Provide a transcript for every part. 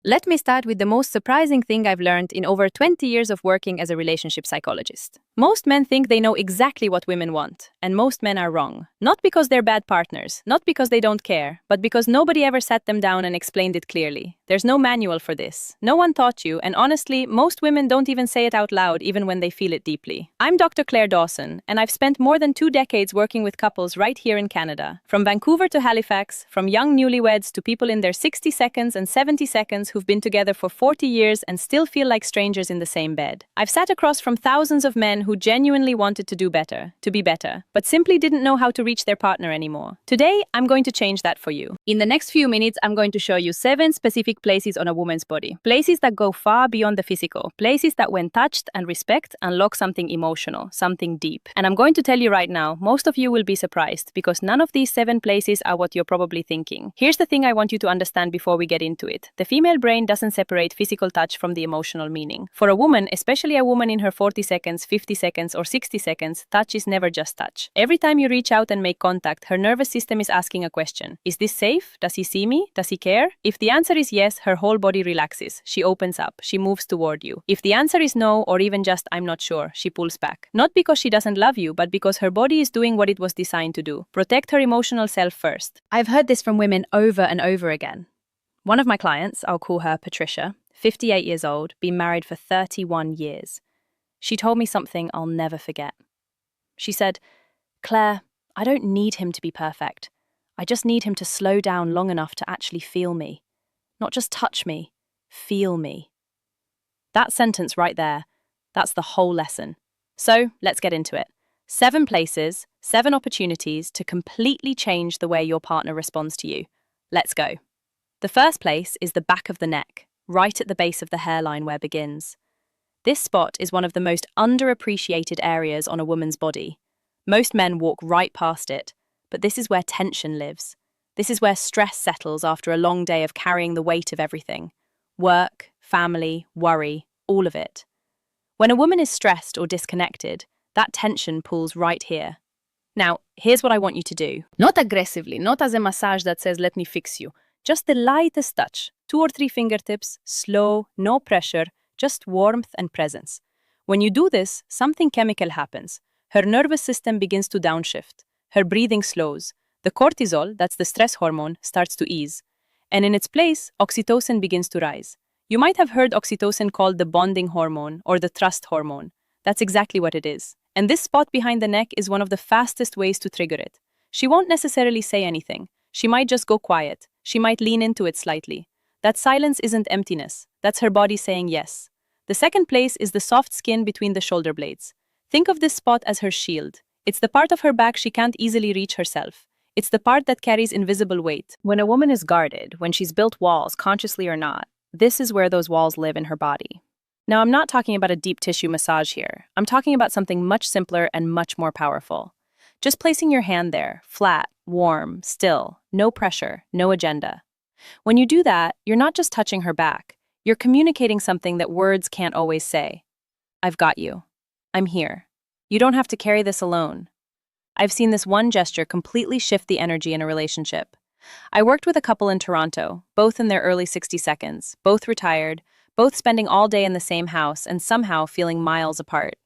Let me start with the most surprising thing I've learned in over 20 years of working as a relationship psychologist. Most men think they know exactly what women want, and most men are wrong. Not because they're bad partners, not because they don't care, but because nobody ever sat them down and explained it clearly. There's no manual for this. No one taught you, and honestly, most women don't even say it out loud even when they feel it deeply. I'm Dr. Claire Dawson, and I've spent more than 2 decades working with couples right here in Canada. From Vancouver to Halifax, from young newlyweds to people in their 60 seconds and 70 seconds who've been together for 40 years and still feel like strangers in the same bed. I've sat across from thousands of men who genuinely wanted to do better, to be better, but simply didn't know how to reach their partner anymore. Today, I'm going to change that for you. In the next few minutes, I'm going to show you 7 specific places on a woman's body. Places that go far beyond the physical. Places that when touched and respect, unlock something emotional, something deep. And I'm going to tell you right now, most of you will be surprised because none of these 7 places are what you're probably thinking. Here's the thing I want you to understand before we get into it. The female brain doesn't separate physical touch from the emotional meaning. For a woman, especially a woman in her 40 seconds, 50 seconds, or 60 seconds, touch is never just touch. Every time you reach out and make contact, her nervous system is asking a question. Is this safe? Does he see me? Does he care? If the answer is yes, her whole body relaxes. She opens up. She moves toward you. If the answer is no, or even just I'm not sure, she pulls back. Not because she doesn't love you, but because her body is doing what it was designed to do. Protect her emotional self first. I've heard this from women over and over again. One of my clients, I'll call her Patricia, 58 years old, been married for 31 years. She told me something I'll never forget. She said, "Claire, I don't need him to be perfect. I just need him to slow down long enough to actually feel me. Not just touch me, feel me." That sentence right there, that's the whole lesson. So let's get into it. 7 places, 7 opportunities to completely change the way your partner responds to you. Let's go. The first place is the back of the neck, right at the base of the hairline where it begins. This spot is one of the most underappreciated areas on a woman's body. Most men walk right past it, but this is where tension lives. This is where stress settles after a long day of carrying the weight of everything. Work, family, worry, all of it. When a woman is stressed or disconnected, that tension pulls right here. Now, here's what I want you to do. Not aggressively, not as a massage that says, "Let me fix you." Just the lightest touch, 2 or 3 fingertips, slow, no pressure, just warmth and presence. When you do this, something chemical happens. Her nervous system begins to downshift. Her breathing slows. The cortisol, that's the stress hormone, starts to ease. And in its place, oxytocin begins to rise. You might have heard oxytocin called the bonding hormone or the trust hormone. That's exactly what it is. And this spot behind the neck is one of the fastest ways to trigger it. She won't necessarily say anything. She might just go quiet. She might lean into it slightly. That silence isn't emptiness. That's her body saying yes. The second place is the soft skin between the shoulder blades. Think of this spot as her shield. It's the part of her back she can't easily reach herself. It's the part that carries invisible weight. When a woman is guarded, when she's built walls, consciously or not, this is where those walls live in her body. Now, I'm not talking about a deep tissue massage here. I'm talking about something much simpler and much more powerful. Just placing your hand there, flat, warm, still, no pressure, no agenda. When you do that, you're not just touching her back. You're communicating something that words can't always say. I've got you. I'm here. You don't have to carry this alone. I've seen this one gesture completely shift the energy in a relationship. I worked with a couple in Toronto, both in their early 60 seconds, both retired, both spending all day in the same house and somehow feeling miles apart.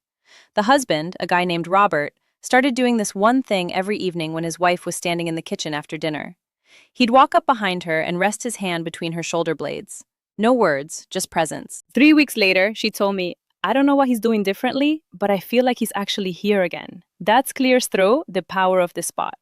The husband, a guy named Robert, started doing this one thing every evening when his wife was standing in the kitchen after dinner. He'd walk up behind her and rest his hand between her shoulder blades. No words, just presence. 3 weeks later, she told me, "I don't know what he's doing differently, but I feel like he's actually here again." That's clear as through the power of this spot.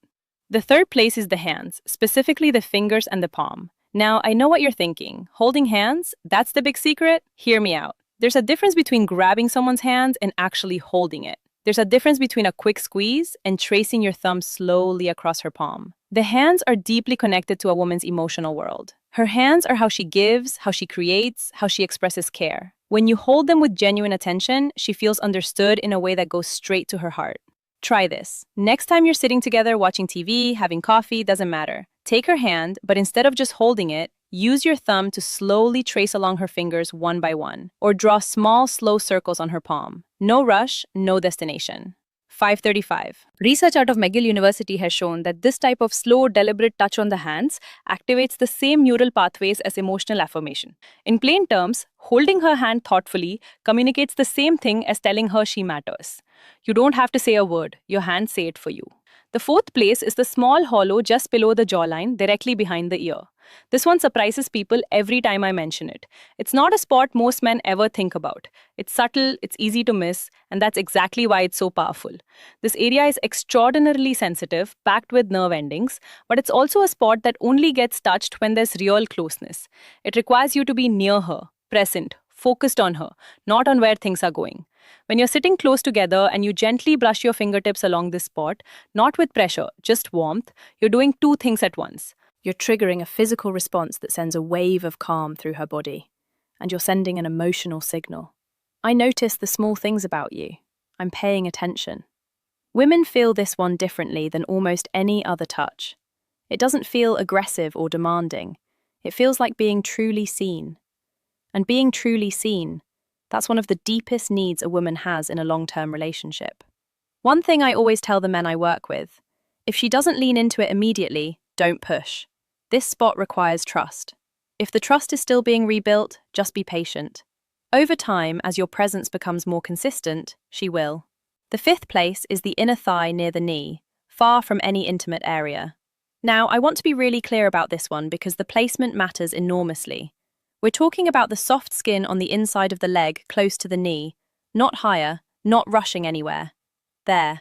The third place is the hands, specifically the fingers and the palm. Now, I know what you're thinking. Holding hands? That's the big secret? Hear me out. There's a difference between grabbing someone's hand and actually holding it. There's a difference between a quick squeeze and tracing your thumb slowly across her palm. The hands are deeply connected to a woman's emotional world. Her hands are how she gives, how she creates, how she expresses care. When you hold them with genuine attention, she feels understood in a way that goes straight to her heart. Try this. Next time you're sitting together watching TV, having coffee, doesn't matter. Take her hand, but instead of just holding it, use your thumb to slowly trace along her fingers one by one, or draw small, slow circles on her palm. No rush, no destination. 5:35. Research out of McGill University has shown that this type of slow, deliberate touch on the hands activates the same neural pathways as emotional affirmation. In plain terms, holding her hand thoughtfully communicates the same thing as telling her she matters. You don't have to say a word, your hands say it for you. The fourth place is the small hollow just below the jawline, directly behind the ear. This one surprises people every time I mention it. It's not a spot most men ever think about. It's subtle, it's easy to miss, and that's exactly why it's so powerful. This area is extraordinarily sensitive, packed with nerve endings, but it's also a spot that only gets touched when there's real closeness. It requires you to be near her, present, focused on her, not on where things are going. When you're sitting close together and you gently brush your fingertips along this spot, not with pressure, just warmth, you're doing two things at once. You're triggering a physical response that sends a wave of calm through her body, and you're sending an emotional signal. I notice the small things about you. I'm paying attention. Women feel this one differently than almost any other touch. It doesn't feel aggressive or demanding. It feels like being truly seen. And being truly seen, that's one of the deepest needs a woman has in a long-term relationship. One thing I always tell the men I work with, if she doesn't lean into it immediately, don't push. This spot requires trust. If the trust is still being rebuilt, just be patient. Over time, as your presence becomes more consistent, she will. The fifth place is the inner thigh near the knee, far from any intimate area. Now, I want to be really clear about this one because the placement matters enormously. We're talking about the soft skin on the inside of the leg close to the knee, not higher, not rushing anywhere. There.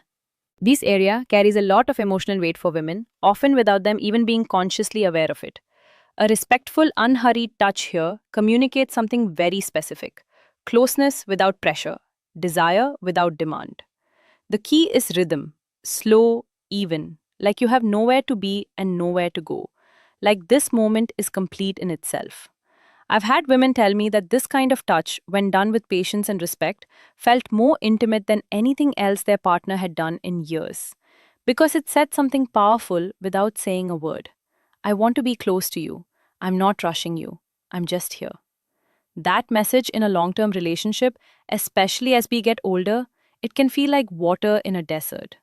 This area carries a lot of emotional weight for women, often without them even being consciously aware of it. A respectful, unhurried touch here communicates something very specific: closeness without pressure, desire without demand. The key is rhythm, slow, even, like you have nowhere to be and nowhere to go, like this moment is complete in itself. I've had women tell me that this kind of touch, when done with patience and respect, felt more intimate than anything else their partner had done in years. Because it said something powerful without saying a word. I want to be close to you. I'm not rushing you. I'm just here. That message in a long-term relationship, especially as we get older, it can feel like water in a desert.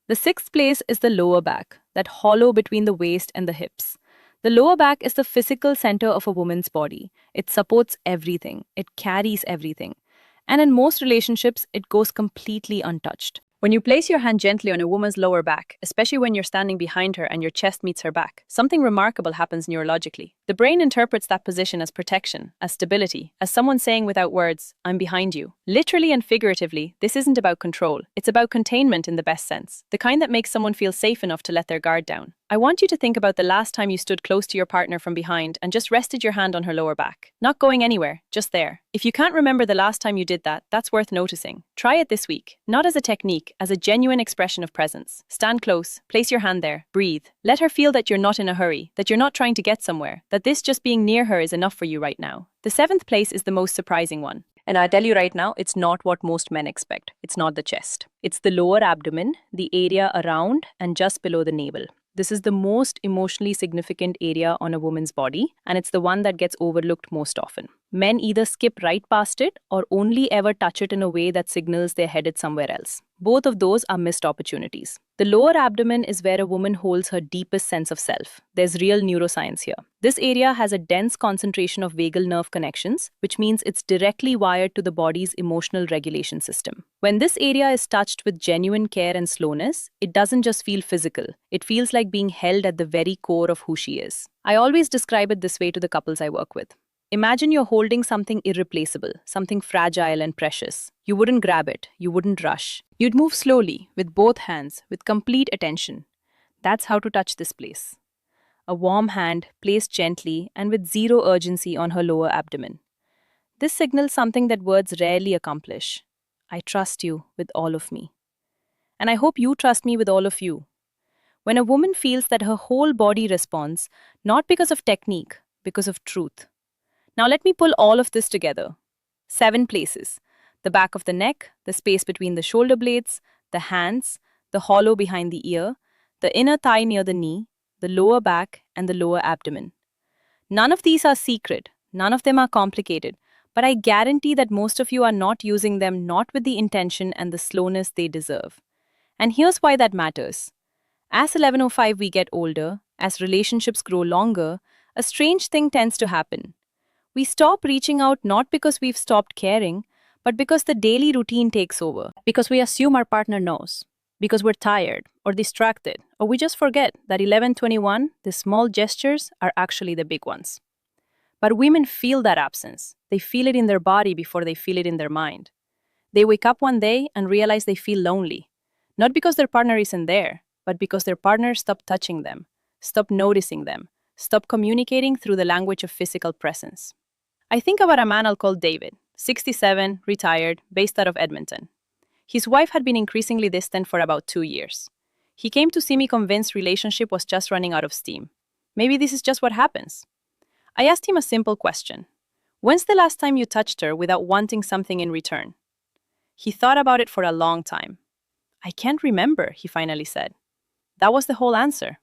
The sixth place is the lower back, that hollow between the waist and the hips. The lower back is the physical center of a woman's body. It supports everything. It carries everything. And in most relationships, it goes completely untouched. When you place your hand gently on a woman's lower back, especially when you're standing behind her and your chest meets her back, something remarkable happens neurologically. The brain interprets that position as protection, as stability, as someone saying without words, "I'm behind you." Literally and figuratively, this isn't about control. It's about containment in the best sense, the kind that makes someone feel safe enough to let their guard down. I want you to think about the last time you stood close to your partner from behind and just rested your hand on her lower back. Not going anywhere, just there. If you can't remember the last time you did that, that's worth noticing. Try it this week, not as a technique, as a genuine expression of presence. Stand close, place your hand there, breathe. Let her feel that you're not in a hurry, that you're not trying to get somewhere, that this just being near her is enough for you right now. The seventh place is the most surprising one. And I tell you right now, it's not what most men expect. It's not the chest. It's the lower abdomen, the area around and just below the navel. This is the most emotionally significant area on a woman's body, and it's the one that gets overlooked most often. Men either skip right past it or only ever touch it in a way that signals they're headed somewhere else. Both of those are missed opportunities. The lower abdomen is where a woman holds her deepest sense of self. There's real neuroscience here. This area has a dense concentration of vagal nerve connections, which means it's directly wired to the body's emotional regulation system. When this area is touched with genuine care and slowness, it doesn't just feel physical. It feels like being held at the very core of who she is. I always describe it this way to the couples I work with. Imagine you're holding something irreplaceable, something fragile and precious. You wouldn't grab it, you wouldn't rush. You'd move slowly, with both hands, with complete attention. That's how to touch this place. A warm hand placed gently and with zero urgency on her lower abdomen. This signals something that words rarely accomplish. I trust you with all of me. And I hope you trust me with all of you. When a woman feels that her whole body responds, not because of technique, because of truth. Now let me pull all of this together. 7 places. The back of the neck, the space between the shoulder blades, the hands, the hollow behind the ear, the inner thigh near the knee, the lower back, and the lower abdomen. None of these are secret, none of them are complicated, but I guarantee that most of you are not using them not with the intention and the slowness they deserve. And here's why that matters. As 11:05 we get older, as relationships grow longer, a strange thing tends to happen. We stop reaching out not because we've stopped caring, but because the daily routine takes over. Because we assume our partner knows. Because we're tired or distracted, or we just forget that 11:21, the small gestures are actually the big ones. But women feel that absence. They feel it in their body before they feel it in their mind. They wake up one day and realize they feel lonely. Not because their partner isn't there, but because their partner stopped touching them, stopped noticing them, stopped communicating through the language of physical presence. I think about a man I'll call David, 67, retired, based out of Edmonton. His wife had been increasingly distant for about 2 years. He came to see me convinced relationship was just running out of steam. Maybe this is just what happens. I asked him a simple question. When's the last time you touched her without wanting something in return? He thought about it for a long time. I can't remember, he finally said. That was the whole answer.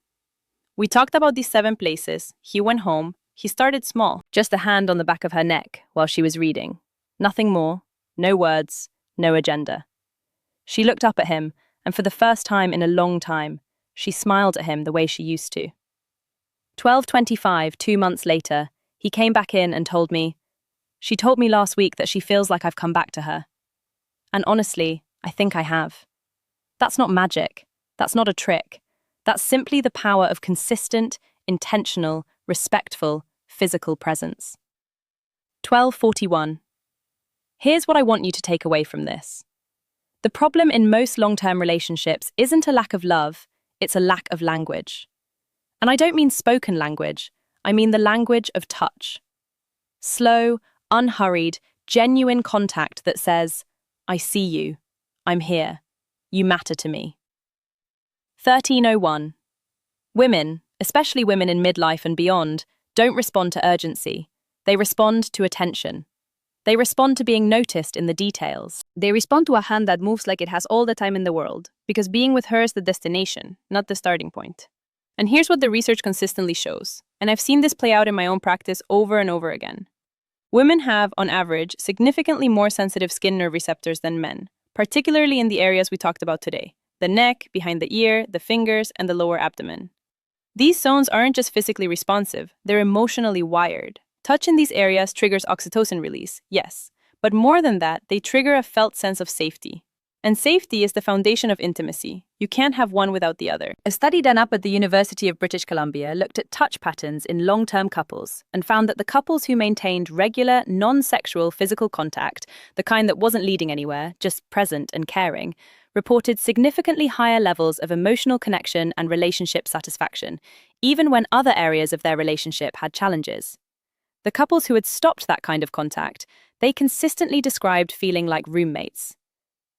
We talked about these 7 places. He went home. He started small, just a hand on the back of her neck while she was reading. Nothing more, no words, no agenda. She looked up at him, and for the first time in a long time, she smiled at him the way she used to. 12:25, 2 months later, he came back in and told me, "She told me last week that she feels like I've come back to her. And honestly, I think I have." That's not magic. That's not a trick. That's simply the power of consistent, intentional, respectful, physical presence. 12:41. Here's what I want you to take away from this. The problem in most long-term relationships isn't a lack of love, it's a lack of language. And I don't mean spoken language, I mean the language of touch. Slow, unhurried, genuine contact that says, "I see you, I'm here, you matter to me." 13:01. Women, especially women in midlife and beyond, don't respond to urgency. They respond to attention. They respond to being noticed in the details. They respond to a hand that moves like it has all the time in the world, because being with her is the destination, not the starting point. And here's what the research consistently shows, and I've seen this play out in my own practice over and over again. Women have, on average, significantly more sensitive skin nerve receptors than men, particularly in the areas we talked about today: the neck, behind the ear, the fingers, and the lower abdomen. These zones aren't just physically responsive, they're emotionally wired. Touch in these areas triggers oxytocin release, yes, but more than that, they trigger a felt sense of safety. And safety is the foundation of intimacy. You can't have one without the other. A study done up at the University of British Columbia looked at touch patterns in long-term couples and found that the couples who maintained regular, non-sexual physical contact, the kind that wasn't leading anywhere, just present and caring, reported significantly higher levels of emotional connection and relationship satisfaction, even when other areas of their relationship had challenges. The couples who had stopped that kind of contact, they consistently described feeling like roommates.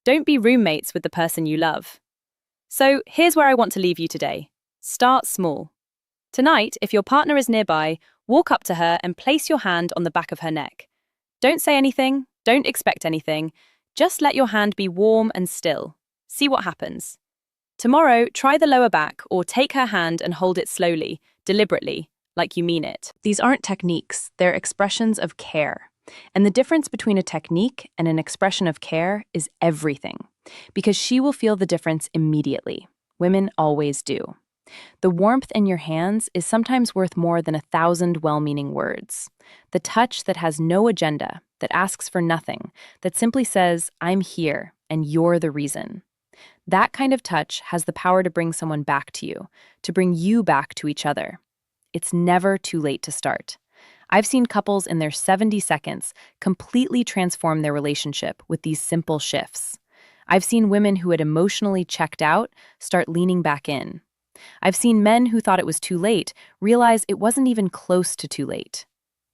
Don't be roommates with the person you love. So here's where I want to leave you today. Start small. Tonight, if your partner is nearby, walk up to her and place your hand on the back of her neck. Don't say anything, don't expect anything, just let your hand be warm and still. See what happens. Tomorrow, try the lower back or take her hand and hold it slowly, deliberately, like you mean it. These aren't techniques, they're expressions of care. And the difference between a technique and an expression of care is everything, because she will feel the difference immediately. Women always do. The warmth in your hands is sometimes worth more than 1,000 well-meaning words. The touch that has no agenda, that asks for nothing, that simply says, "I'm here, and you're the reason." That kind of touch has the power to bring someone back to you, to bring you back to each other. It's never too late to start. I've seen couples in their 70 seconds completely transform their relationship with these simple shifts. I've seen women who had emotionally checked out start leaning back in. I've seen men who thought it was too late realize it wasn't even close to too late.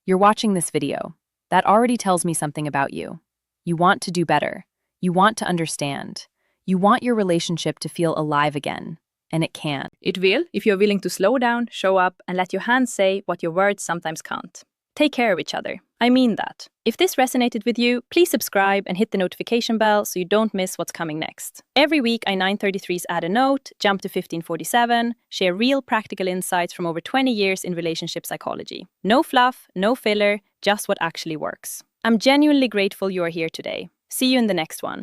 You're watching this video. That already tells me something about you. You want to do better. You want to understand. You want your relationship to feel alive again. And it can. It will if you're willing to slow down, show up, and let your hands say what your words sometimes can't. Take care of each other. I mean that. If this resonated with you, please subscribe and hit the notification bell so you don't miss what's coming next. Every week, I 933s add a note, jump to 1547, share real practical insights from over 20 years in relationship psychology. No fluff, no filler, just what actually works. I'm genuinely grateful you are here today. See you in the next one.